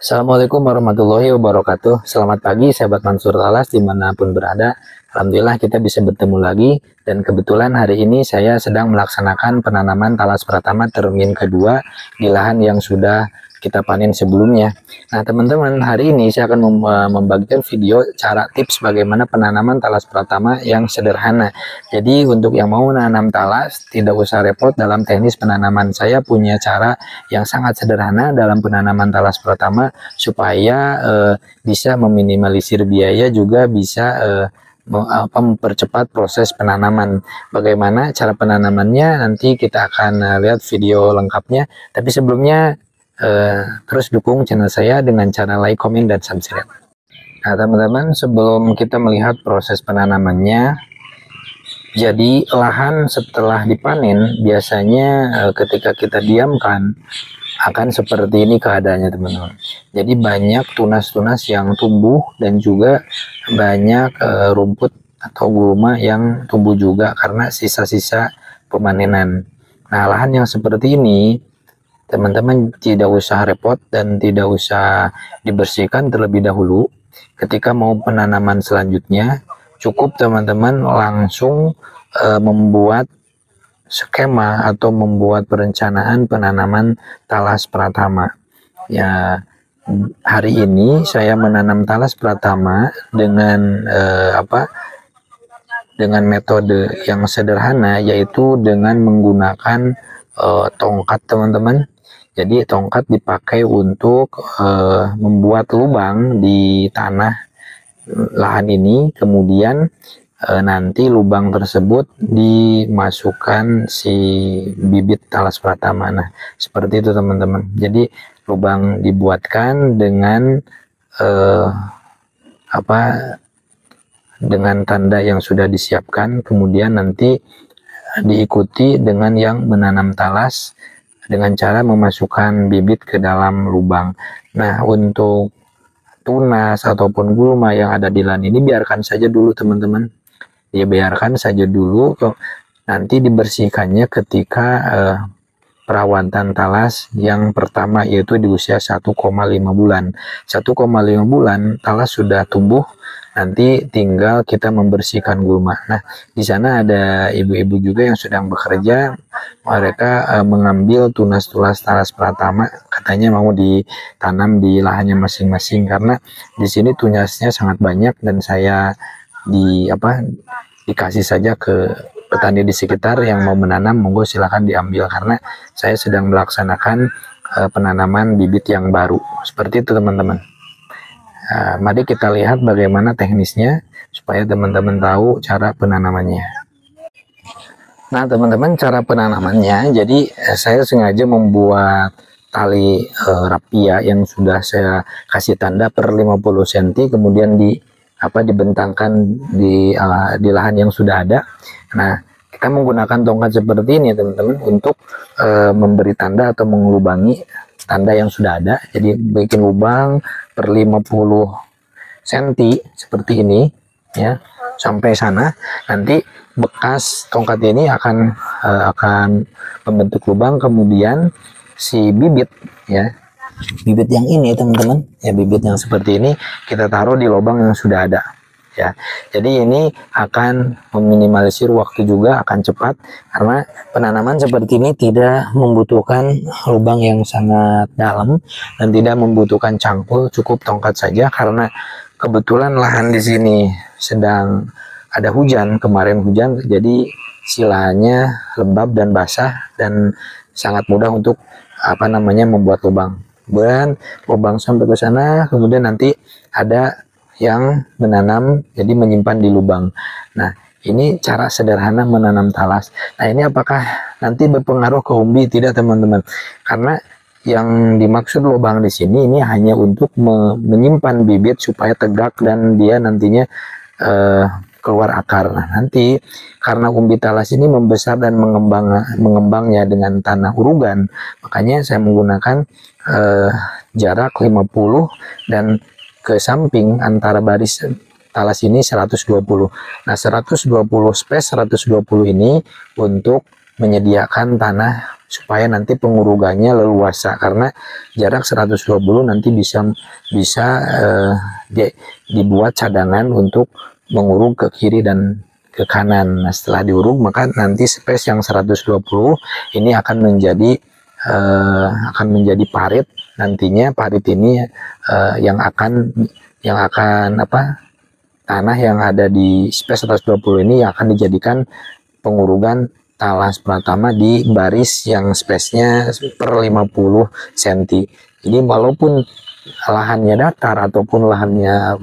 Assalamualaikum warahmatullahi wabarakatuh. Selamat pagi sahabat Mansur Talas dimanapun berada. Alhamdulillah kita bisa bertemu lagi. Dan kebetulan hari ini saya sedang melaksanakan penanaman talas pratama termin kedua di lahan yang sudah kita panen sebelumnya. Nah teman-teman, hari ini saya akan membagikan video cara tips bagaimana penanaman talas pratama yang sederhana. Jadi untuk yang mau menanam talas tidak usah repot dalam teknis penanaman. Saya punya cara yang sangat sederhana dalam penanaman talas pratama supaya bisa meminimalisir biaya, juga bisa mempercepat proses penanaman. Bagaimana cara penanamannya nanti kita akan lihat video lengkapnya. Tapi sebelumnya terus dukung channel saya dengan cara like, komen, dan subscribe. Nah teman-teman, sebelum kita melihat proses penanamannya, jadi lahan setelah dipanen biasanya ketika kita diamkan akan seperti ini keadaannya teman-teman. Jadi banyak tunas-tunas yang tumbuh dan juga banyak rumput atau gulma yang tumbuh juga karena sisa-sisa pemanenan. Nah lahan yang seperti ini teman-teman tidak usah repot dan tidak usah dibersihkan terlebih dahulu. Ketika mau penanaman selanjutnya, cukup teman-teman langsung membuat skema atau membuat perencanaan penanaman talas pratama. Ya, hari ini saya menanam talas pratama dengan dengan metode yang sederhana, yaitu dengan menggunakan tongkat teman-teman. Jadi tongkat dipakai untuk membuat lubang di tanah lahan ini, kemudian nanti lubang tersebut dimasukkan si bibit talas pratama. Nah seperti itu teman-teman. Jadi lubang dibuatkan dengan dengan tanda yang sudah disiapkan, kemudian nanti diikuti dengan yang menanam talas dengan cara memasukkan bibit ke dalam lubang. Nah untuk tunas ataupun gulma yang ada di lahan ini biarkan saja dulu teman-teman. Ya biarkan saja dulu, nanti dibersihkannya ketika perawatan talas yang pertama, yaitu di usia 1,5 bulan. 1,5 bulan talas sudah tumbuh, nanti tinggal kita membersihkan gulma. Nah di sana ada ibu-ibu juga yang sedang bekerja. Mereka mengambil tunas-tunas talas pratama, katanya mau ditanam di lahannya masing-masing karena di sini tunasnya sangat banyak, dan saya dikasih saja ke petani di sekitar yang mau menanam, monggo silahkan diambil karena saya sedang melaksanakan penanaman bibit yang baru. Seperti itu teman-teman. Mari kita lihat bagaimana teknisnya supaya teman-teman tahu cara penanamannya. Nah teman-teman, cara penanamannya, jadi saya sengaja membuat tali rapia yang sudah saya kasih tanda per 50 cm, kemudian dibentangkan di lahan yang sudah ada. Nah kita menggunakan tongkat seperti ini teman-teman untuk memberi tanda atau mengelubangi tanda yang sudah ada. Jadi bikin lubang per 50 cm seperti ini ya, sampai sana. Nanti bekas tongkat ini akan membentuk lubang, kemudian si bibit ya, bibit yang ini teman-teman ya, bibit yang seperti ini kita taruh di lubang yang sudah ada ya. Jadi ini akan meminimalisir waktu, juga akan cepat karena penanaman seperti ini tidak membutuhkan lubang yang sangat dalam dan tidak membutuhkan cangkul, cukup tongkat saja karena kebetulan lahan di sini sedang ada hujan, kemarin hujan, jadi silanya lembab dan basah dan sangat mudah untuk membuat lubang. Dan lubang sampai ke sana, kemudian nanti ada yang menanam, jadi menyimpan di lubang. Nah ini cara sederhana menanam talas. Nah ini apakah nanti berpengaruh ke umbi? Tidak teman-teman, karena yang dimaksud lubang di sini ini hanya untuk menyimpan bibit supaya tegak dan dia nantinya keluar akar. Nah nanti karena umbi talas ini membesar dan mengembangnya dengan tanah urugan, makanya saya menggunakan jarak 50 dan ke samping antara baris talas ini 120. Nah 120 space 120 ini untuk menyediakan tanah supaya nanti pengurugannya leluasa, karena jarak 120 nanti bisa dibuat cadangan untuk mengurung ke kiri dan ke kanan. Nah, setelah diurung maka nanti space yang 120 ini akan menjadi parit. Nantinya parit ini yang akan tanah yang ada di space 120 ini yang akan dijadikan pengurugan talas pratama di baris yang space-nya per 50 cm. Jadi walaupun lahannya datar ataupun lahannya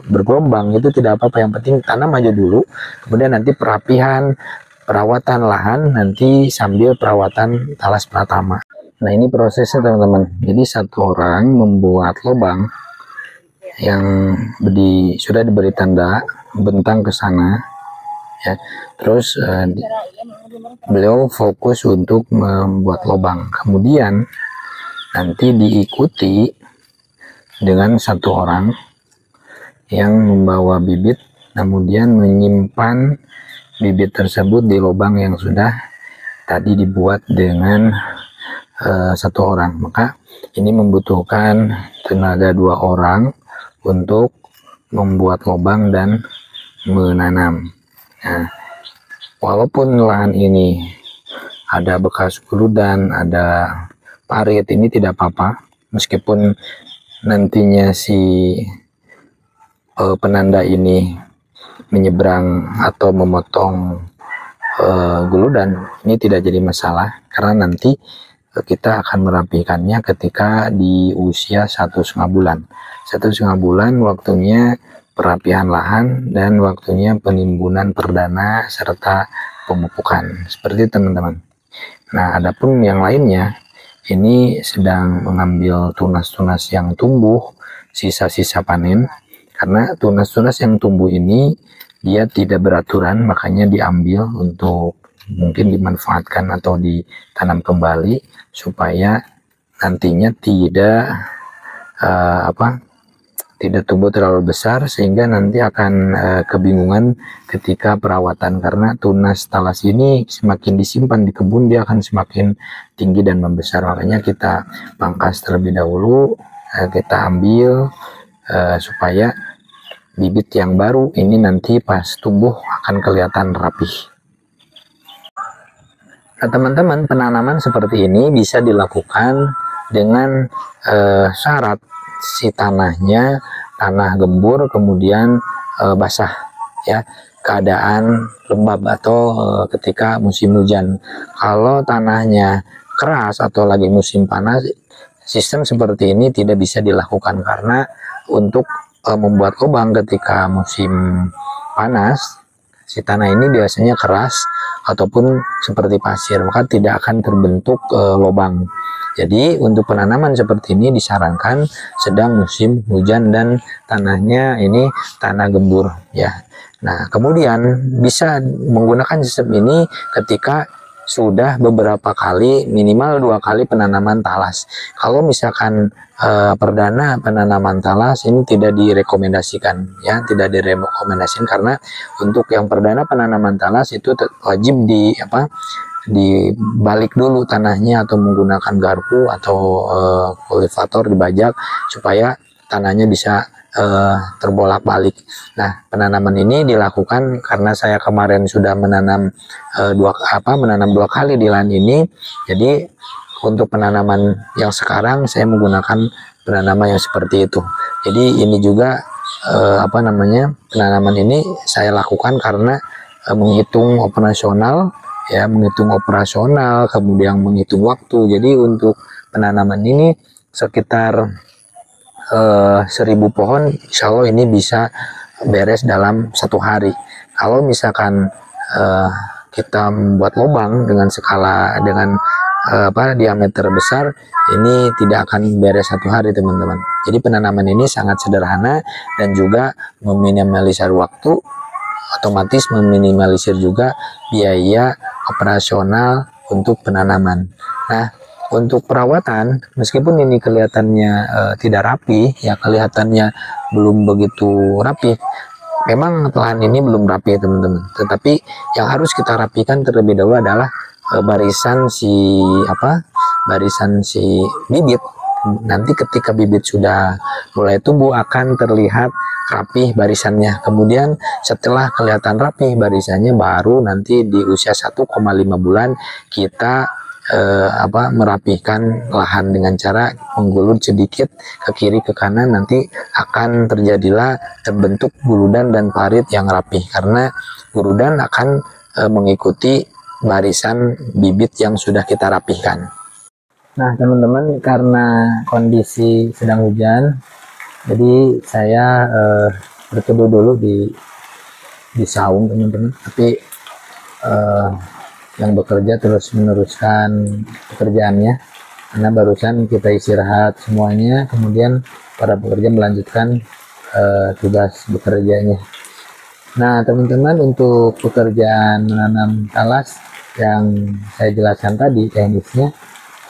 bergelombang itu tidak apa-apa, yang penting tanam aja dulu, kemudian nanti perawatan lahan nanti sambil perawatan talas pratama. Nah, ini prosesnya teman-teman. Jadi satu orang membuat lubang yang sudah diberi tanda bentang ke sana ya, terus beliau fokus untuk membuat lubang, kemudian nanti diikuti dengan satu orang yang membawa bibit, kemudian menyimpan bibit tersebut di lubang yang sudah tadi dibuat dengan satu orang. Maka ini membutuhkan tenaga 2 orang untuk membuat lubang dan menanam. Nah, walaupun lahan ini ada bekas guludan, ada parit, ini tidak apa-apa, meskipun nantinya si penanda ini menyeberang atau memotong guludan, ini tidak jadi masalah, karena nanti kita akan merapikannya ketika di usia 1,5 bulan. 1,5 bulan waktunya perapian lahan dan waktunya penimbunan perdana serta pemupukan, seperti teman-teman. Nah, adapun yang lainnya ini sedang mengambil tunas-tunas yang tumbuh, sisa-sisa panen, karena tunas-tunas yang tumbuh ini dia tidak beraturan, makanya diambil untuk mungkin dimanfaatkan atau ditanam kembali supaya nantinya tidak tumbuh terlalu besar, sehingga nanti akan kebingungan ketika perawatan, karena tunas talas ini semakin disimpan di kebun dia akan semakin tinggi dan membesar. Makanya kita pangkas terlebih dahulu, kita ambil supaya bibit yang baru ini nanti pas tumbuh akan kelihatan rapih. Nah, teman-teman, penanaman seperti ini bisa dilakukan dengan syarat si tanah gembur kemudian basah ya, keadaan lembab atau ketika musim hujan. Kalau tanahnya keras atau lagi musim panas, sistem seperti ini tidak bisa dilakukan, karena untuk membuat lubang ketika musim panas, si tanah ini biasanya keras ataupun seperti pasir, maka tidak akan terbentuk lubang. Jadi untuk penanaman seperti ini disarankan sedang musim hujan dan tanahnya ini tanah gembur ya. Nah, kemudian bisa menggunakan sistem ini ketika sudah beberapa kali, minimal 2 kali penanaman talas. Kalau misalkan perdana penanaman talas ini tidak direkomendasikan ya, tidak direkomendasikan, karena untuk yang perdana penanaman talas itu wajib dibalik dulu tanahnya, atau menggunakan garpu atau kultivator dibajak supaya tanahnya bisa terbolak-balik. Nah, penanaman ini dilakukan karena saya kemarin sudah menanam menanam 2 kali di lahan ini. Jadi untuk penanaman yang sekarang saya menggunakan penanaman yang seperti itu. Jadi ini juga penanaman ini saya lakukan karena menghitung operasional ya, kemudian menghitung waktu. Jadi untuk penanaman ini sekitar 1000 pohon, insya Allah ini bisa beres dalam 1 hari. Kalau misalkan kita membuat lubang dengan diameter besar, ini tidak akan beres 1 hari teman-teman. Jadi penanaman ini sangat sederhana dan juga meminimalisir waktu, otomatis meminimalisir juga biaya operasional untuk penanaman. Nah, untuk perawatan, meskipun ini kelihatannya tidak rapi ya, kelihatannya belum begitu rapi, memang lahan ini belum rapi teman-teman, tetapi yang harus kita rapikan terlebih dahulu adalah barisan si bibit. Nanti ketika bibit sudah mulai tumbuh akan terlihat rapih barisannya. Kemudian setelah kelihatan rapih barisannya, baru nanti di usia 1,5 bulan kita merapihkan lahan dengan cara menggulung sedikit ke kiri ke kanan. Nanti akan terbentuk guludan dan parit yang rapih, karena guludan akan mengikuti barisan bibit yang sudah kita rapihkan. Nah teman-teman, karena kondisi sedang hujan, jadi saya berteduh dulu di saung teman-teman. Tapi yang bekerja terus meneruskan pekerjaannya, karena barusan kita istirahat semuanya, kemudian para pekerja melanjutkan tugas bekerjanya. Nah teman-teman, untuk pekerjaan menanam talas yang saya jelaskan tadi teknisnya,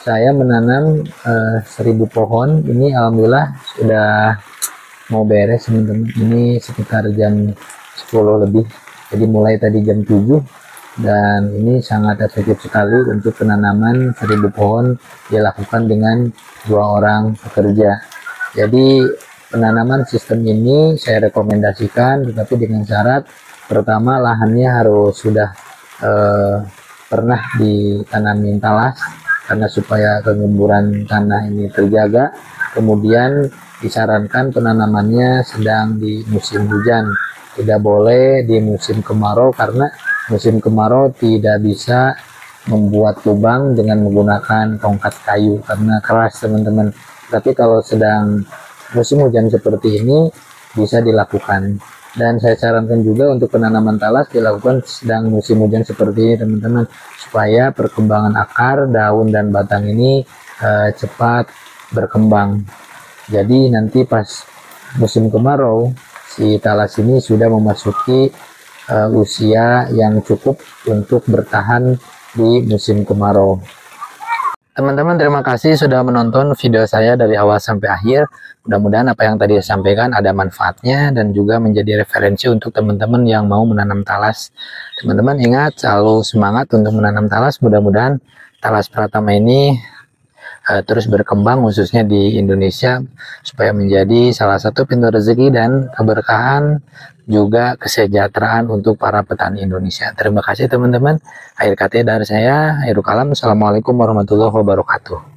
saya menanam 1000 pohon. Ini alhamdulillah sudah mau beres teman-teman. Ini sekitar jam 10 lebih, jadi mulai tadi jam 7, dan ini sangat efektif sekali untuk penanaman 1000 pohon dilakukan dengan 2 orang pekerja. Jadi penanaman sistem ini saya rekomendasikan, tetapi dengan syarat pertama lahannya harus sudah pernah ditanamin talas, karena supaya kegemburan tanah ini terjaga. Kemudian disarankan penanamannya sedang di musim hujan, tidak boleh di musim kemarau, karena musim kemarau tidak bisa membuat lubang dengan menggunakan tongkat kayu karena keras teman-teman. Tapi kalau sedang musim hujan seperti ini bisa dilakukan. Dan saya sarankan juga untuk penanaman talas dilakukan sedang musim hujan seperti ini teman-teman, supaya perkembangan akar, daun, dan batang ini cepat berkembang. Jadi nanti pas musim kemarau, si talas ini sudah memasuki usia yang cukup untuk bertahan di musim kemarau. Teman-teman, terima kasih sudah menonton video saya dari awal sampai akhir. Mudah-mudahan apa yang tadi saya sampaikan ada manfaatnya dan juga menjadi referensi untuk teman-teman yang mau menanam talas. Teman-teman ingat, selalu semangat untuk menanam talas. Mudah-mudahan talas Pratama ini terus berkembang, khususnya di Indonesia, supaya menjadi salah satu pintu rezeki dan keberkahan, juga kesejahteraan untuk para petani Indonesia. Terima kasih teman-teman. Akhir kata dari saya, Hairul Kalam. Assalamualaikum warahmatullahi wabarakatuh.